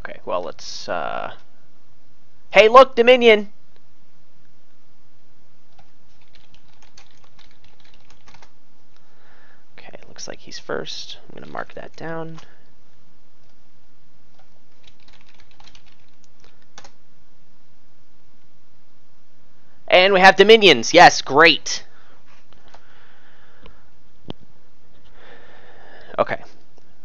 Okay, well, let's... Hey, look, Dominion! Okay, looks like he's first. I'm going to mark that down. And we have Dominions. Yes, great. Okay.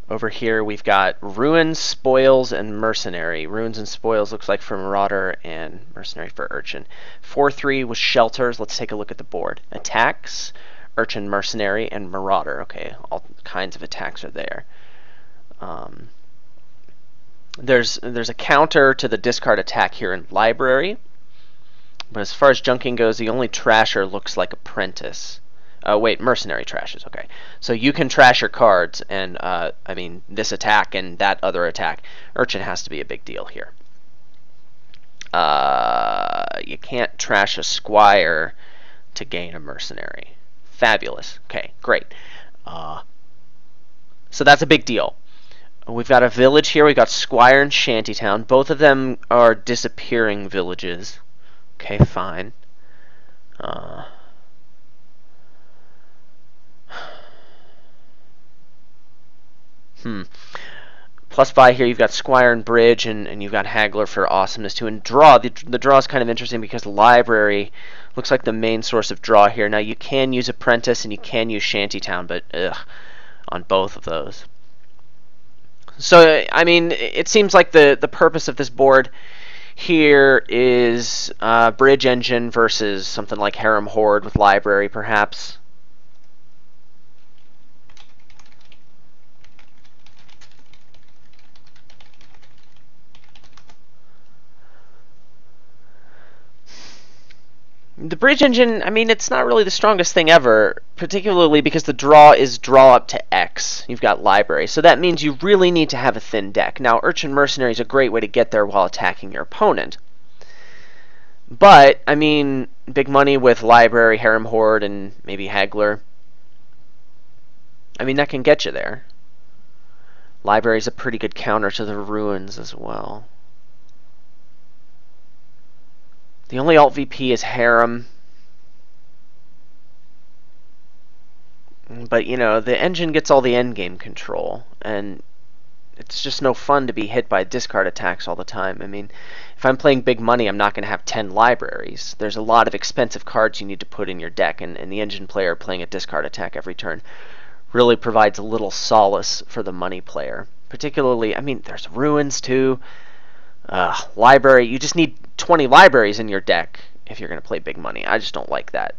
Over here we've got Ruins, Spoils, and Mercenary. Ruins and Spoils looks like for Marauder, and Mercenary for Urchin. 4-3 was Shelters. Let's take a look at the board. Attacks, Urchin, Mercenary, and Marauder. Okay, all kinds of attacks are there. There's a counter to the discard attack here in Library. But as far as junking goes, the only trasher looks like Apprentice. Wait, Mercenary trashes, okay. So you can trash your cards, and, I mean, this attack and that other attack. Urchin has to be a big deal here. You can't trash a Squire to gain a Mercenary. Fabulous. Okay, great. So that's a big deal. We've got a village here. We've got Squire and Shantytown. Both of them are disappearing villages. Okay, fine. Plus by here, you've got Squire and Bridge, and you've got Haggler for awesomeness too. And draw, the draw is kind of interesting because Library looks like the main source of draw here. Now you can use Apprentice and you can use Shantytown, but on both of those. So I mean, it seems like the purpose of this board here is Bridge Engine versus something like Harem Horde with Library, perhaps. The Bridge Engine, I mean, it's not really the strongest thing ever, particularly because the draw is draw up to X. You've got Library, so that means you really need to have a thin deck. Now, Urchin Mercenary is a great way to get there while attacking your opponent. But, I mean, big money with Library, Harem Horde, and maybe Haggler. I mean, that can get you there. Library is a pretty good counter to the Ruins as well. The only alt VP is Harem. But, you know, the engine gets all the endgame control, and it's just no fun to be hit by discard attacks all the time. I mean, if I'm playing big money, I'm not going to have 10 libraries. There's a lot of expensive cards you need to put in your deck, and the engine player playing a discard attack every turn really provides a little solace for the money player. Particularly, I mean, there's Ruins too. Library, you just need 20 libraries in your deck if you're going to play big money. I just don't like that.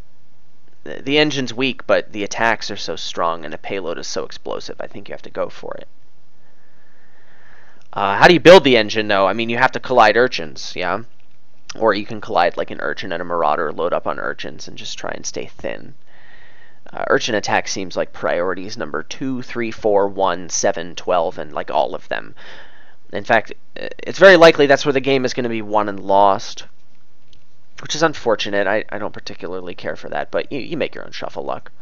The engine's weak, but the attacks are so strong and the payload is so explosive. I think you have to go for it. How do you build the engine, though? I mean, you have to collide Urchins, yeah? Or you can collide like an Urchin and a Marauder, load up on Urchins, and just try and stay thin. Urchin attack seems like priorities number 2, 3, 4, 1, 7, 12, and like all of them. In fact, it's very likely that's where the game is going to be won and lost, which is unfortunate. I don't particularly care for that, but you make your own shuffle luck.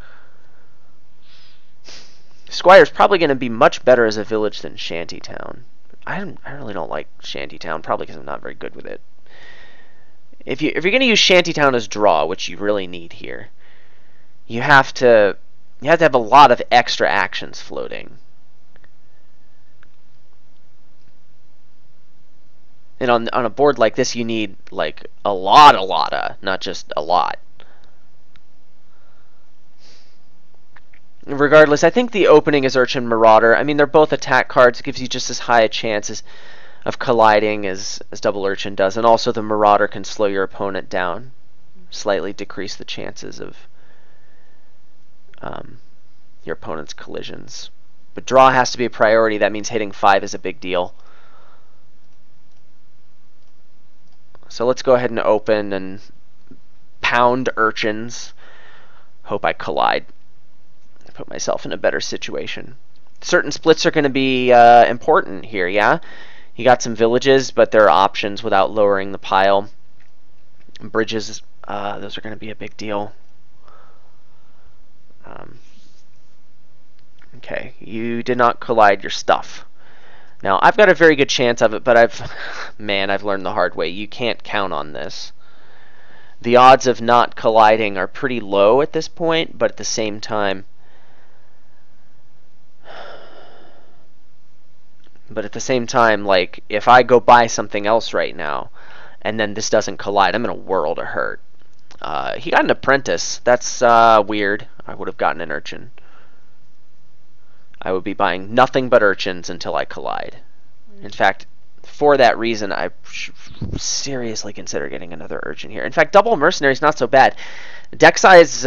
Squire's probably going to be much better as a village than Shantytown. I really don't like Shantytown, probably because I'm not very good with it. If you're going to use Shantytown as draw, which you really need here, you have to have a lot of extra actions floating. And on a board like this, you need like a lot of, not just a lot. Regardless, I think the opening is Urchin Marauder. I mean, they're both attack cards. It gives you just as high a chance of colliding as Double Urchin does. And also the Marauder can slow your opponent down, slightly decrease the chances of your opponent's collisions. But draw has to be a priority. That means hitting 5 is a big deal. So let's go ahead and open and pound Urchins. Hope I collide. Put myself in a better situation. Certain splits are going to be important here, yeah? You got some villages, but there are options without lowering the pile. Bridges, those are going to be a big deal. Okay, you did not collide your stuff. Now, I've got a very good chance of it, but I've learned the hard way. You can't count on this. The odds of not colliding are pretty low at this point, but at the same time, like, if I go buy something else right now, and then this doesn't collide, I'm in a world of hurt. He got an apprentice. That's weird. I would have gotten an urchin. I would be buying nothing but urchins until I collide. In fact, for that reason, I should seriously consider getting another urchin here. In fact, double mercenary is not so bad. Deck size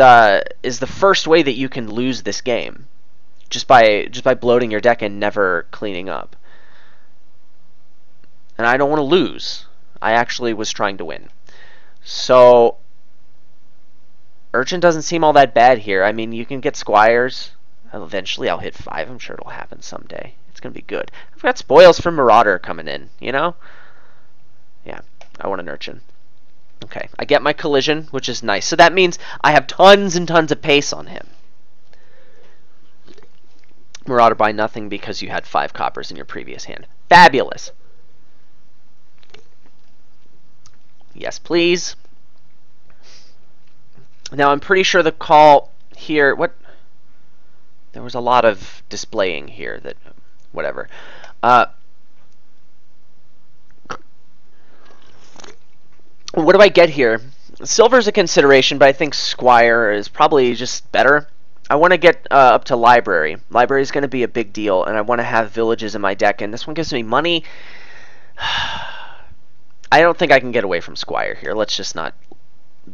is the first way that you can lose this game, just by bloating your deck and never cleaning up. And I don't want to lose. I actually was trying to win. So urchin doesn't seem all that bad here. I mean, you can get squires. Eventually I'll hit 5. I'm sure it'll happen someday. It's going to be good. I've got spoils from Marauder coming in, you know? Yeah, I want an urchin. Okay, I get my collision, which is nice. So that means I have tons and tons of pace on him. Marauder buy nothing because you had 5 coppers in your previous hand. Fabulous. Yes, please. Now, I'm pretty sure the call here... What? There was a lot of displaying here that... Whatever. What do I get here? Silver's a consideration, but I think Squire is probably just better. I want to get up to Library. Library is going to be a big deal, and I want to have villages in my deck, and this one gives me money. I don't think I can get away from Squire here. Let's just not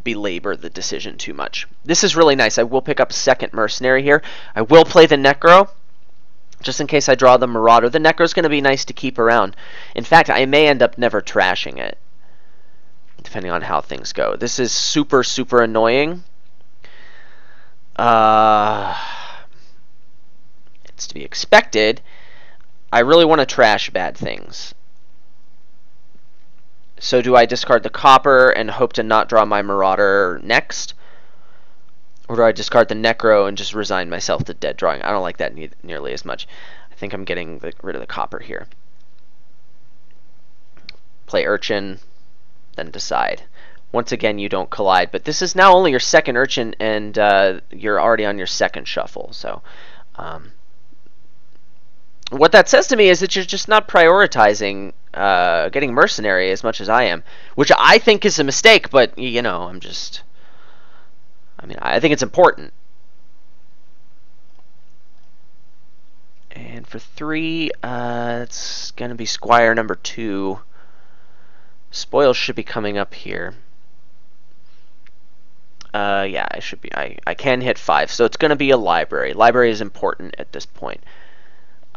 belabor the decision too much. This is really nice. I will pick up a second mercenary here. I will play the Necro, just in case I draw the Marauder. The Necro is going to be nice to keep around. In fact, I may end up never trashing it, depending on how things go. This is super, super annoying. It's to be expected. I really want to trash bad things. So do I discard the copper and hope to not draw my Marauder next? Or do I discard the Necro and just resign myself to dead drawing? I don't like that nearly as much. I think I'm getting rid of the copper here. Play Urchin, then decide. Once again, you don't collide, but this is now only your second Urchin, and you're already on your second shuffle. So what that says to me is that you're just not prioritizing getting mercenary as much as I am, which I think is a mistake, but, you know, I think it's important. And for 3, it's going to be Squire number 2. Spoils should be coming up here. Yeah, I should be. I can hit 5, so it's going to be a Library. Library is important at this point.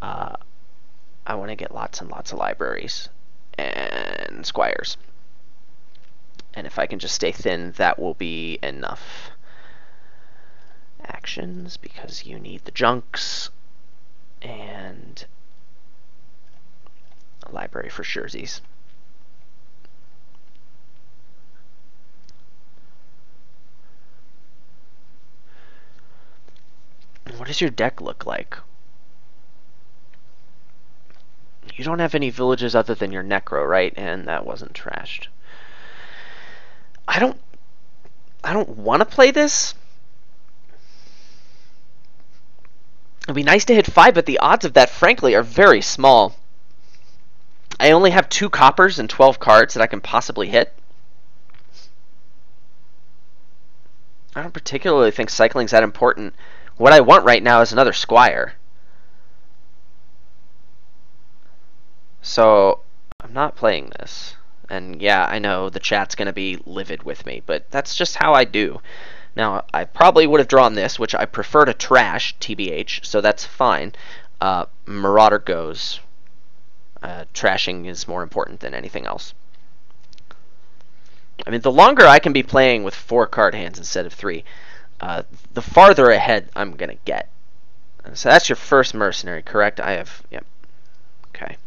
I want to get lots and lots of libraries and squires. And if I can just stay thin, that will be enough. Actions, because you need the junks. And a library for jerseys. What does your deck look like? You don't have any villages other than your Necro, right? And that wasn't trashed. I don't want to play this. It'd be nice to hit 5, but the odds of that, frankly, are very small. I only have 2 coppers and 12 cards that I can possibly hit. I don't particularly think cycling's that important. What I want right now is another Squire. So I'm not playing this. And yeah, I know the chat's going to be livid with me, but that's just how I do. Now, I probably would have drawn this, which I prefer to trash, TBH, so that's fine. Marauder goes. Trashing is more important than anything else. I mean, the longer I can be playing with 4 card hands instead of 3, the farther ahead I'm going to get. So that's your first mercenary, correct? I have, yep. Okay.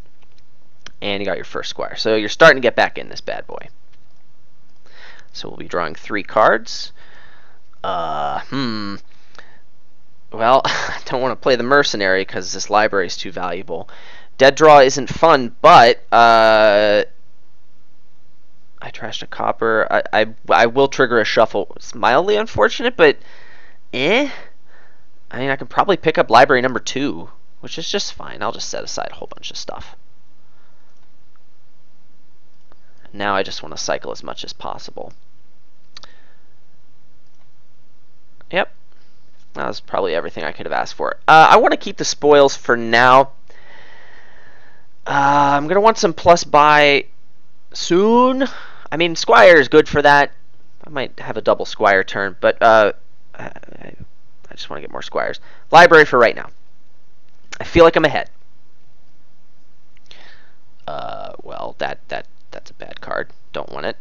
And you got your first Squire. So you're starting to get back in this bad boy. So we'll be drawing 3 cards. Well, I don't want to play the mercenary because this library is too valuable. Dead draw isn't fun, but I trashed a copper. I will trigger a shuffle. It's mildly unfortunate, but eh. I mean, I can probably pick up library number 2, which is just fine. I'll just set aside a whole bunch of stuff. Now I just want to cycle as much as possible. Yep. That was probably everything I could have asked for. I want to keep the spoils for now. I'm going to want some plus buy soon. I mean, Squire is good for that. I might have a double Squire turn, but I just want to get more Squires. Library for right now. I feel like I'm ahead. Well, that's a bad card. Don't want it.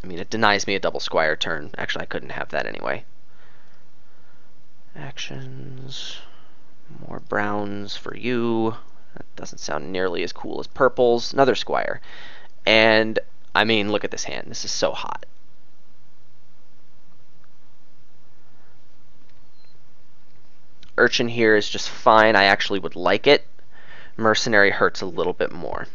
I mean, it denies me a double Squire turn. Actually, I couldn't have that anyway. Actions. More browns for you. That doesn't sound nearly as cool as purples. Another Squire. And, I mean, look at this hand. This is so hot. Urchin here is just fine. I actually would like it. Mercenary hurts a little bit more.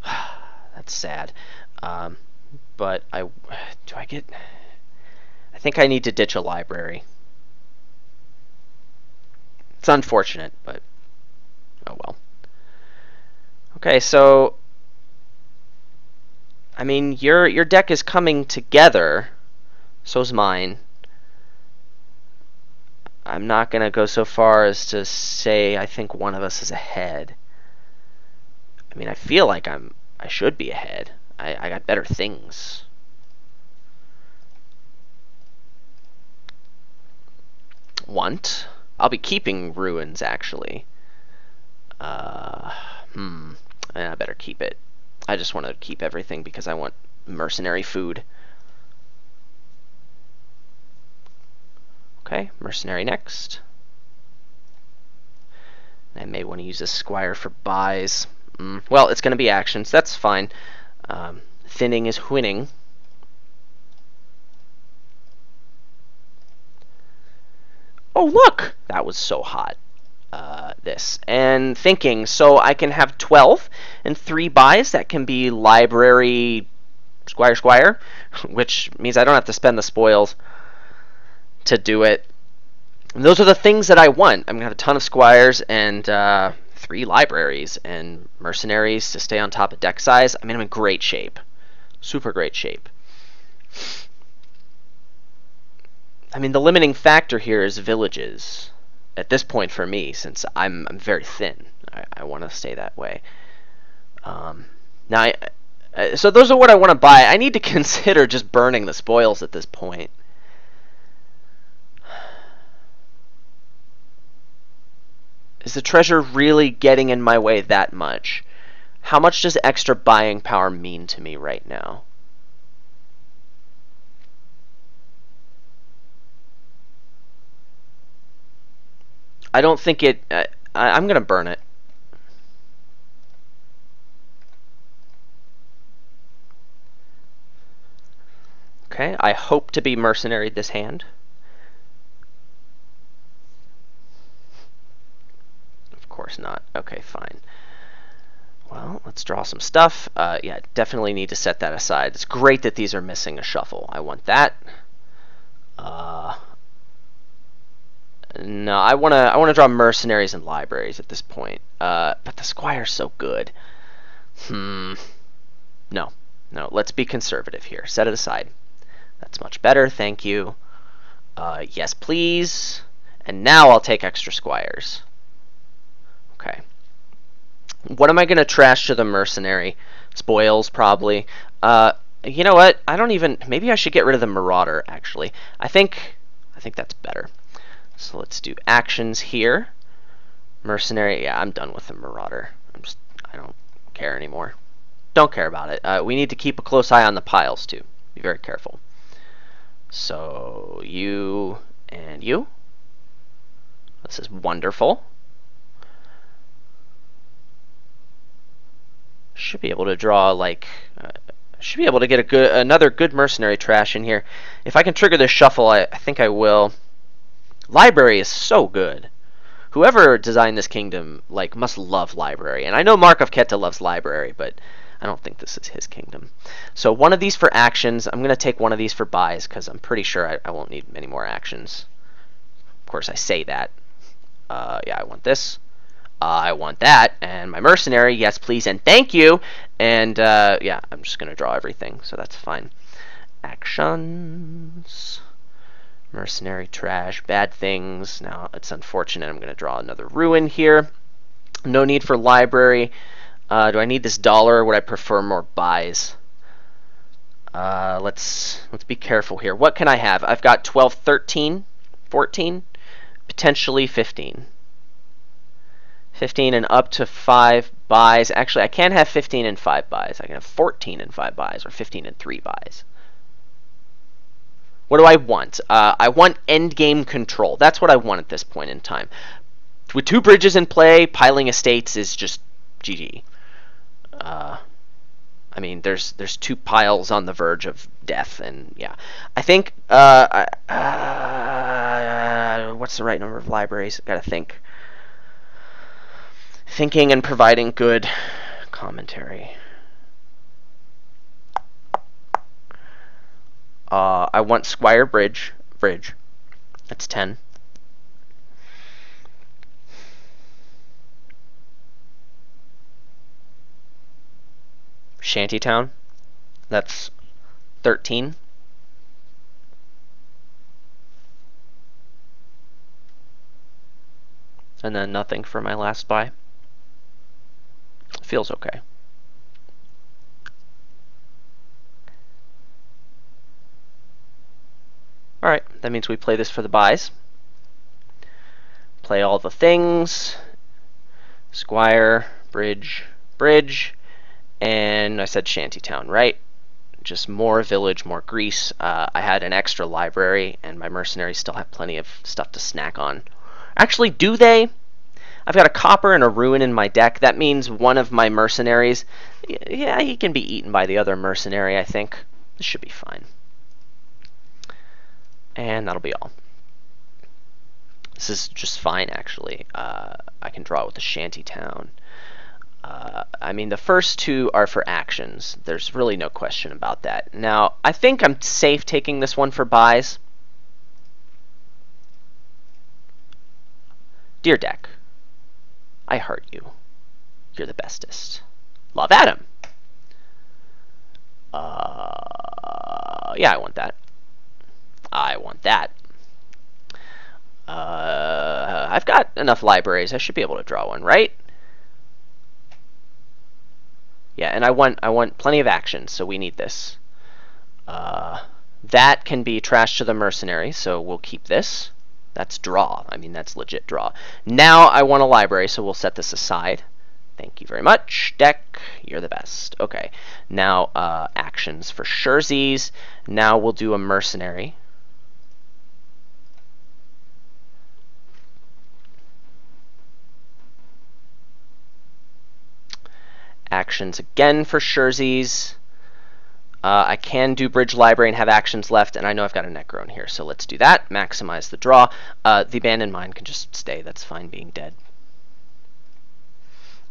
That's sad. But I think I need to ditch a library. It's unfortunate, but oh well. Okay, so I mean, your deck is coming together. So's mine. I'm not gonna go so far as to say I think one of us is ahead. I mean, I feel like I should be ahead. I got better things. Want? I'll be keeping ruins actually. I better keep it. I just want to keep everything because I want mercenary food. Okay, mercenary next. I may want to use this Squire for buys. Well, it's going to be actions. That's fine. Thinning is winning. Oh, look! That was so hot. This. And thinking, so I can have 12 and 3 buys. That can be library Squire, which means I don't have to spend the spoils to do it. And those are the things that I want. I'm going to have a ton of Squires and 3 libraries and mercenaries to stay on top of deck size. I mean, I'm in great shape. Super great shape. I mean, the limiting factor here is villages. At this point for me, since I'm very thin, I want to stay that way. Now, so those are what I want to buy. I need to consider just burning the spoils at this point. Is the treasure really getting in my way that much? How much does extra buying power mean to me right now? I don't think it... I'm going to burn it. Okay, I hope to be mercenary this hand. Of course not. Okay, fine. Well, let's draw some stuff. Yeah, definitely need to set that aside. It's great that these are missing a shuffle. I want that. No, I wanna draw mercenaries and libraries at this point. But the Squire's so good. No. Let's be conservative here. Set it aside. That's much better, thank you. Yes, please. And now I'll take extra Squires. Okay. What am I gonna trash to the mercenary? Spoils, probably. You know what? I don't even... Maybe I should get rid of the Marauder, actually. I think that's better. So let's do actions here. Mercenary, yeah, I'm done with the Marauder. I don't care anymore. Don't care about it. We need to keep a close eye on the piles, too. Be very careful. So, you and you. This is wonderful. Should be able to draw, like, Should be able to get another good mercenary trash in here. If I can trigger this shuffle, I think I will. Library is so good. Whoever designed this kingdom must love library. And I know Mark of Ketta loves library, but I don't think this is his kingdom. So one of these for actions. I'm going to take one of these for buys because I'm pretty sure I won't need any more actions. Of course, I say that. Yeah, I want this. I want that. And my mercenary, yes, please, and thank you. And yeah, I'm just going to draw everything, so that's fine. Actions. Mercenary trash, bad things. Now, it's unfortunate. I'm going to draw another ruin here. No need for library. Do I need this dollar, or would I prefer more buys? Let's be careful here. What can I have? I've got 12, 13, 14, potentially 15. 15 and up to 5 buys. Actually, I can't have 15 and 5 buys. I can have 14 and 5 buys, or 15 and 3 buys. What do I want? I want endgame control. That's what I want at this point in time. With 2 bridges in play, piling estates is just GG. I mean, there's 2 piles on the verge of death, and yeah. I think, what's the right number of libraries? Gotta think. Thinking and providing good commentary. I want Squire Bridge. That's 10. Shantytown. That's 13. And then nothing for my last buy. Feels okay. Alright, that means we play this for the buys. Play all the things. Squire, bridge, and I said Shantytown, right? Just more village, more grease. I had an extra library, and my mercenaries still have plenty of stuff to snack on. Actually, do they? I've got a copper and a ruin in my deck. That means one of my mercenaries, yeah, he can be eaten by the other mercenary, I think. This should be fine. And that'll be all. This is just fine, actually. I can draw it with a Shantytown. I mean, the first 2 are for actions. There's really no question about that. Now, I think I'm safe taking this one for buys. Dear deck, I heart you. You're the bestest. Love, Adam. Yeah, I want that. I want that. I've got enough libraries. I should be able to draw one, right? Yeah, and I want plenty of actions, so we need this. That can be trash to the mercenary, so we'll keep this. That's draw. I mean, that's legit draw. Now I want a library, so we'll set this aside. Thank you very much. Deck, you're the best. Okay, now actions for surezies. Now we'll do a mercenary. Actions again for surezies. I can do bridge library and have actions left, and I know I've got a necro in here, so let's do that. Maximize the draw. The abandoned mine can just stay. That's fine being dead.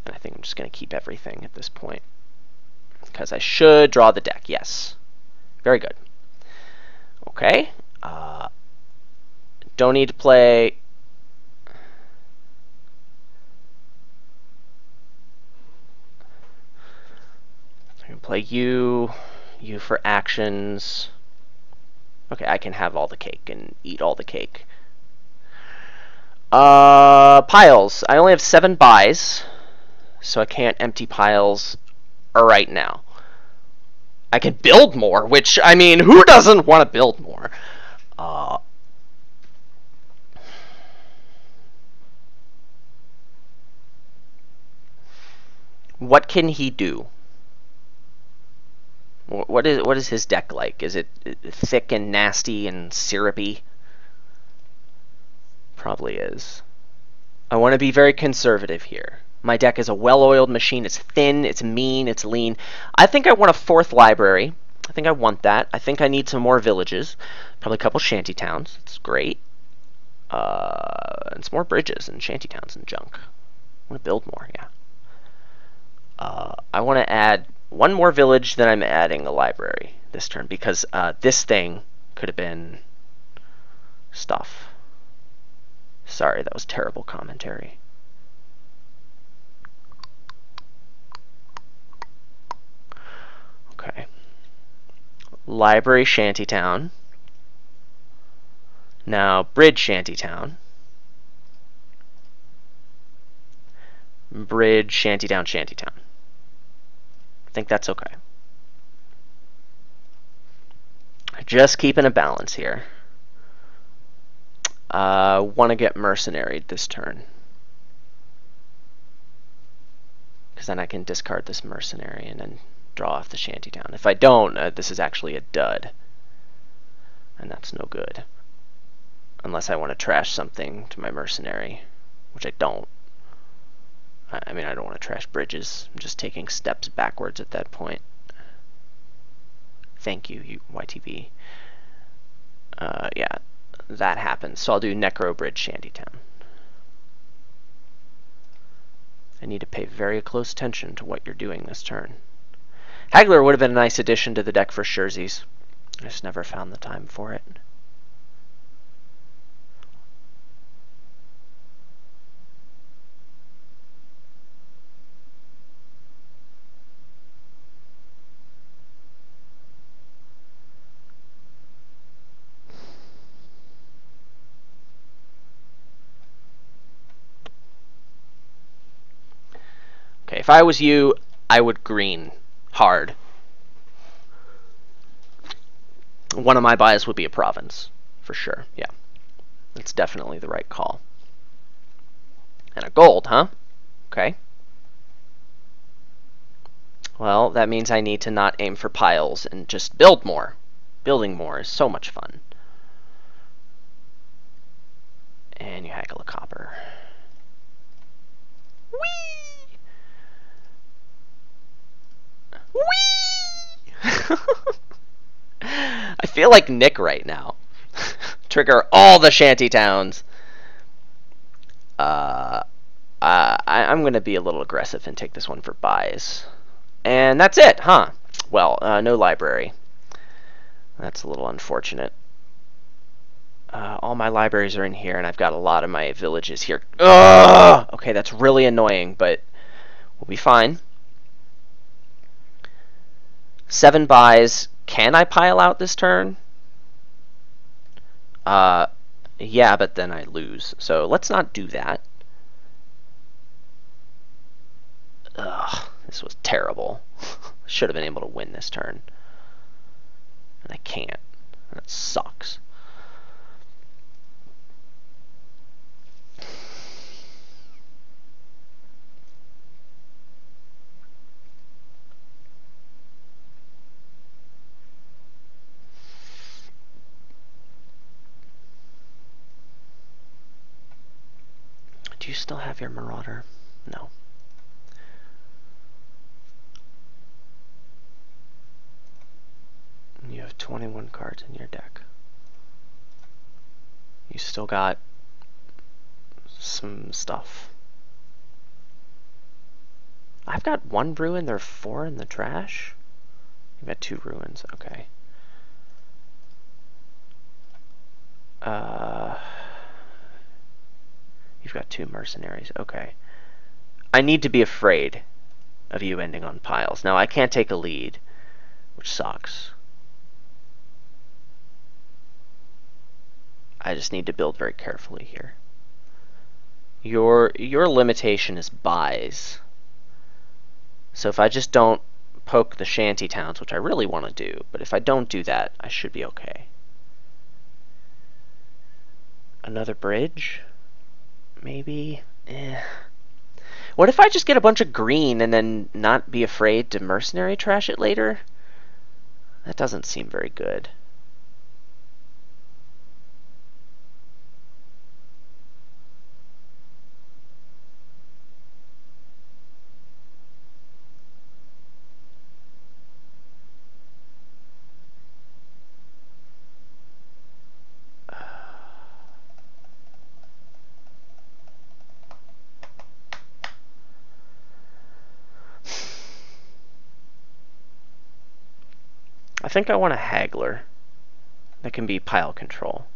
And I think I'm just going to keep everything at this point, because I should draw the deck. Yes. Very good. Okay. Don't need to play... I can play you for actions. Okay, I can have all the cake and eat all the cake. Piles. I only have 7 buys, so I can't empty piles right now. I can build more, which, I mean, who doesn't want to build more? What can he do? What is his deck like? Is it thick and nasty and syrupy? Probably is. I want to be very conservative here. My deck is a well-oiled machine. It's thin, it's mean, it's lean. I think I want a 4th library. I think I want that. I think I need some more villages. Probably a couple shanty towns. It's great. And some more bridges and shanty towns and junk. I want to build more, yeah. I want to add one more village, then I'm adding a library this turn, because this thing could have been stuff. Sorry, that was terrible commentary. Okay. Library shantytown. Now bridge shantytown. Bridge shantytown shantytown. I think that's okay. Just keeping a balance here. Want to get mercenaried this turn, because then I can discard this mercenary and then draw off the shantytown. If I don't, this is actually a dud, and that's no good. Unless I want to trash something to my mercenary, which I don't. I mean, I don't want to trash bridges. I'm just taking steps backwards at that point. Thank you, YTB. Yeah, that happens. So I'll do Necro Bridge Shantytown. I need to pay very close attention to what you're doing this turn. Haggler would have been a nice addition to the deck for Scherzies. I just never found the time for it. Okay, if I was you, I would green hard. One of my buys would be a province, for sure. Yeah, that's definitely the right call. And a gold, huh? Okay. Well, that means I need to not aim for piles and just build more. Building more is so much fun. And you haggle a copper. Whee! Whee! I feel like Nick right now. Trigger all the shanty towns. I'm going to be a little aggressive and take this one for buys. And that's it, huh? Well, no library. That's a little unfortunate. All my libraries are in here, and I've got a lot of my villages here. Ugh! Okay, that's really annoying, but we'll be fine. 7 buys. Can I pile out this turn? Yeah, but then I lose. So let's not do that. Ugh, this was terrible. Should have been able to win this turn. And I can't. That sucks. Do you still have your Marauder? No. You have 21 cards in your deck. You still got some stuff. I've got 1 ruin, there are 4 in the trash? You've got 2 ruins, okay. You've got 2 mercenaries, okay. I need to be afraid of you ending on piles. Now, I can't take a lead, which sucks. I just need to build very carefully here. Your limitation is buys. So if I just don't poke the shanty towns, which I really want to do, but if I don't do that, I should be okay. Another bridge? Maybe? What if I just get a bunch of green and then not be afraid to mercenary trash it later? That doesn't seem very good. I think I want a haggler that can be pile control.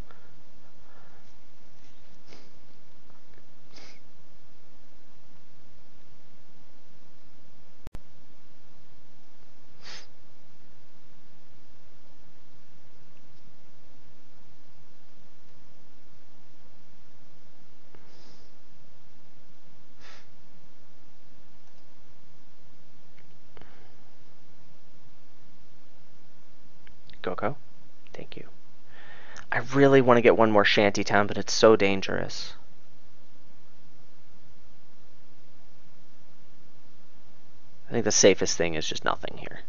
Goko, thank you. I really want to get one more shantytown, but it's so dangerous. I think the safest thing is just nothing here.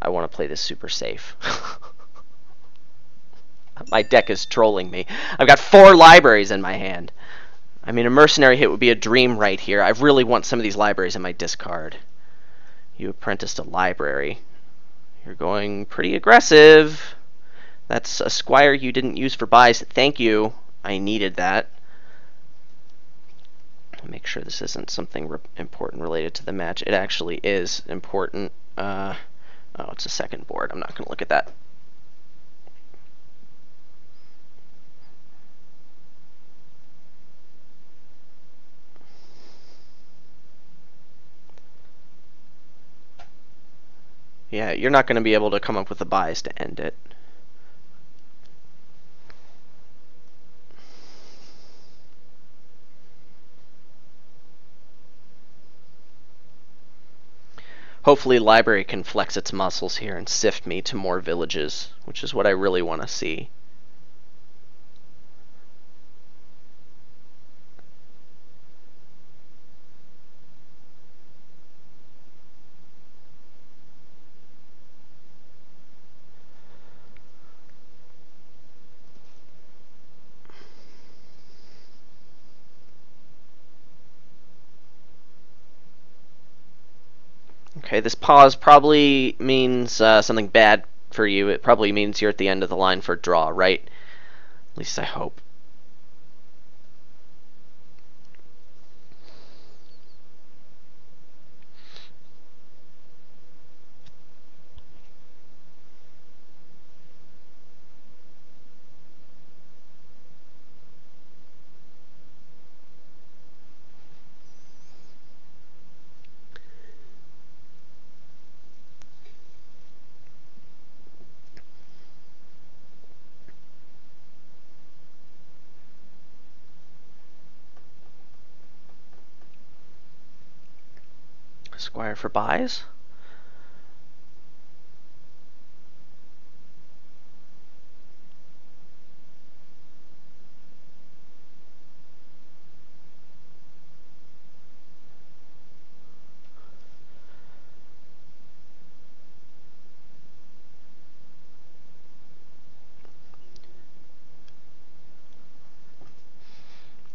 I want to play this super safe. My deck is trolling me. I've got 4 libraries in my hand. I mean, a mercenary hit would be a dream right here. I really want some of these libraries in my discard. You apprenticed a library. You're going pretty aggressive. That's a squire you didn't use for buys. Thank you. I needed that. Make sure this isn't something important related to the match. It actually is important. Oh, it's a second board. I'm not going to look at that. Yeah, you're not going to be able to come up with the buys to end it. Hopefully library can flex its muscles here and sift me to more villages, which is what I really want to see. Okay, this pause probably means something bad for you. It probably means you're at the end of the line for draw, right? At least I hope. Squire for buys.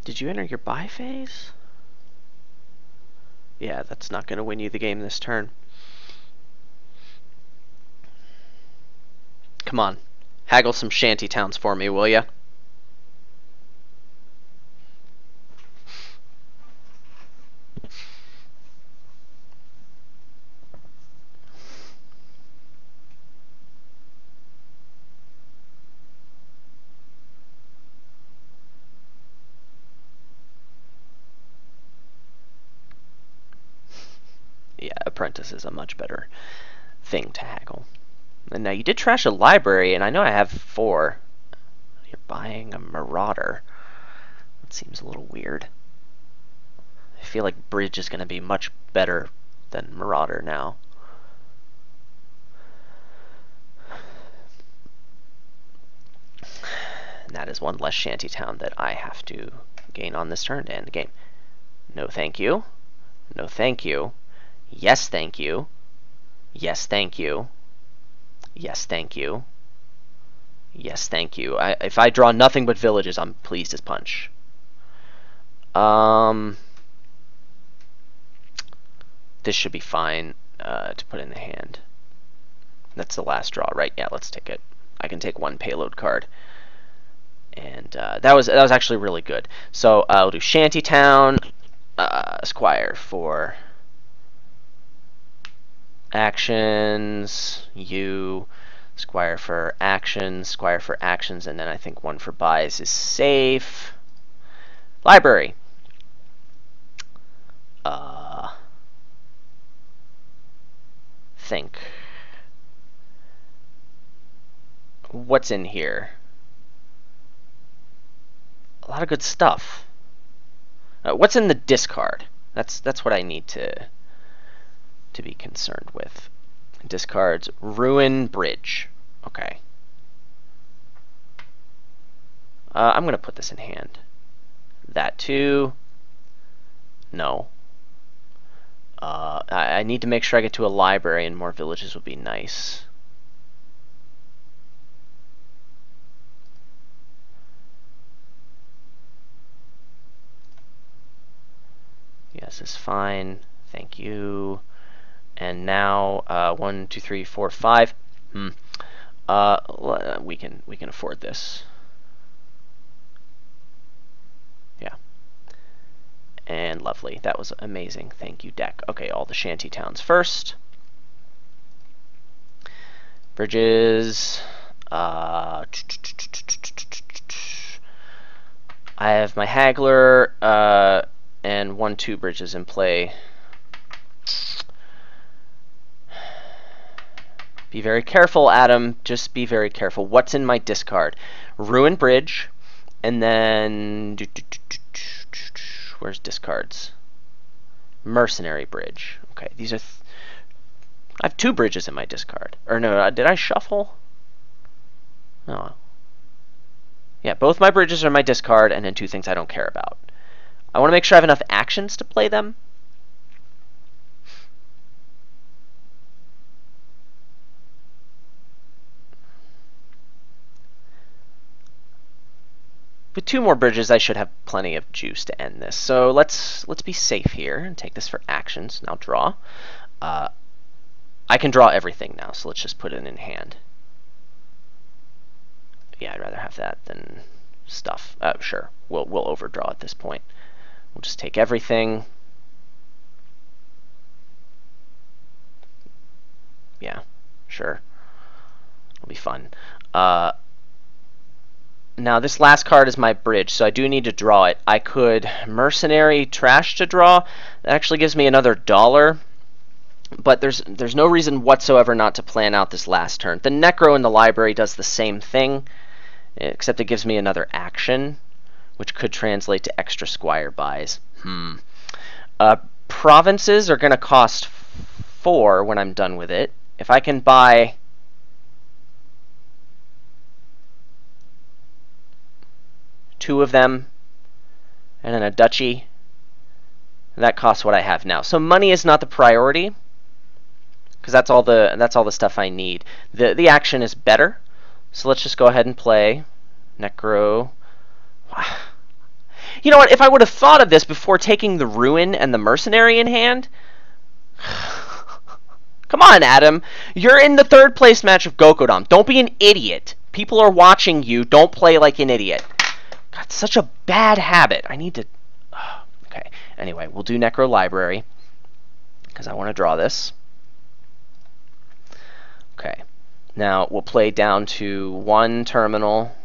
Did you enter your buy phase? Yeah, that's not going to win you the game this turn. Come on. Haggle some shanty towns for me, will ya? Yeah, apprentice is a much better thing to haggle. And now you did trash a library, and I know I have 4. You're buying a marauder. That seems a little weird. I feel like bridge is going to be much better than marauder now. And that is one less shantytown that I have to gain on this turn to end the game. No thank you. No thank you. Yes thank you. Yes thank you. Yes thank you. Yes thank you. If I draw nothing but villages, I'm pleased as punch. This should be fine to put in the hand. That's the last draw, right? Yeah, let's take it. I can take 1 payload card. And that was actually really good. So I'll do Shantytown, Squire for actions, U, squire for actions, and then I think one for buys is safe. Library. Think. What's in here? A lot of good stuff. What's in the discard? That's what I need to be concerned with. Discards ruin bridge. Okay. I'm gonna put this in hand. That too. No. I need to make sure I get to a library, and more villages would be nice. Yes, is fine. Thank you. And now 1, 2, 3, 4, 5. We can afford this. Yeah. And lovely. That was amazing. Thank you, deck. Okay, all the shanty towns first. Bridges. I have my haggler and 1, 2 bridges in play. Be very careful, Adam. Just be very careful. What's in my discard? Ruin bridge, and then where's discards? Mercenary bridge. Okay, these are. I have 2 bridges in my discard. Or no, did I shuffle? No. Yeah, both my bridges are in my discard, and then 2 things I don't care about. I want to make sure I have enough actions to play them. With 2 more bridges, I should have plenty of juice to end this. So let's be safe here and take this for actions. Now draw. I can draw everything now, so let's just put it in hand. Yeah, I'd rather have that than stuff. Sure, we'll overdraw at this point. We'll just take everything. Yeah, sure. It'll be fun. Now this last card is my bridge, so I do need to draw it. I could mercenary trash to draw. That actually gives me another $1, but there's no reason whatsoever not to plan out this last turn. The necro in the library does the same thing, except it gives me another action, which could translate to extra squire buys. Provinces are going to cost 4 when I'm done with it. If I can buy 2 of them, and then a duchy, that costs what I have now. So money is not the priority, because that's all the stuff I need. The action is better, so let's just go ahead and play necro. You know what? If I would have thought of this before taking the ruin and the mercenary in hand. Come on, Adam. You're in the 3rd place match of GokoDom. Don't be an idiot. People are watching you. Don't play like an idiot. God, such a bad habit. I need to. Okay. Anyway, we'll do necro library because I want to draw this. Okay. Now we'll play down to 1 terminal,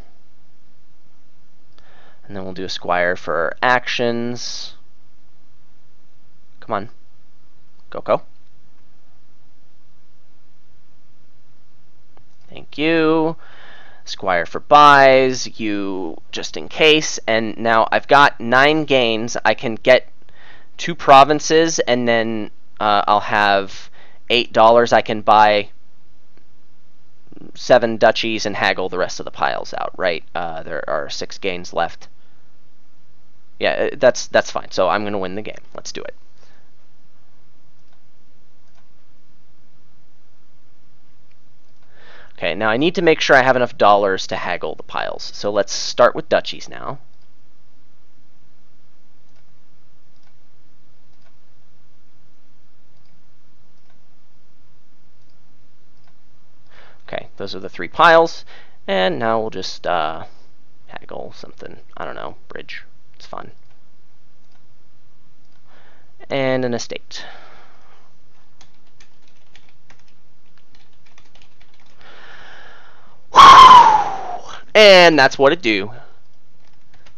and then we'll do a squire for actions. Come on, Goko. Thank you. Squire for buys, you just in case. And now I've got 9 gains. I can get 2 provinces, and then I'll have $8. I can buy 7 duchies and haggle the rest of the piles out, right? There are 6 gains left. Yeah, that's fine. So I'm going to win the game. Let's do it. Okay, now I need to make sure I have enough dollars to haggle the piles. So let's start with duchies now. Okay, those are the 3 piles. And now we'll just haggle something. I don't know, bridge. It's fun. And an estate. And that's what it do.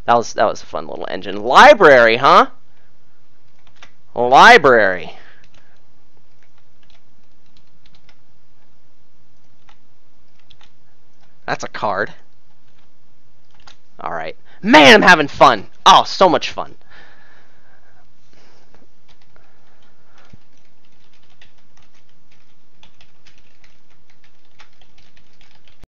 That was a fun little engine. Library, huh? Library. That's a card. Alright. Man, I'm having fun. Oh, so much fun.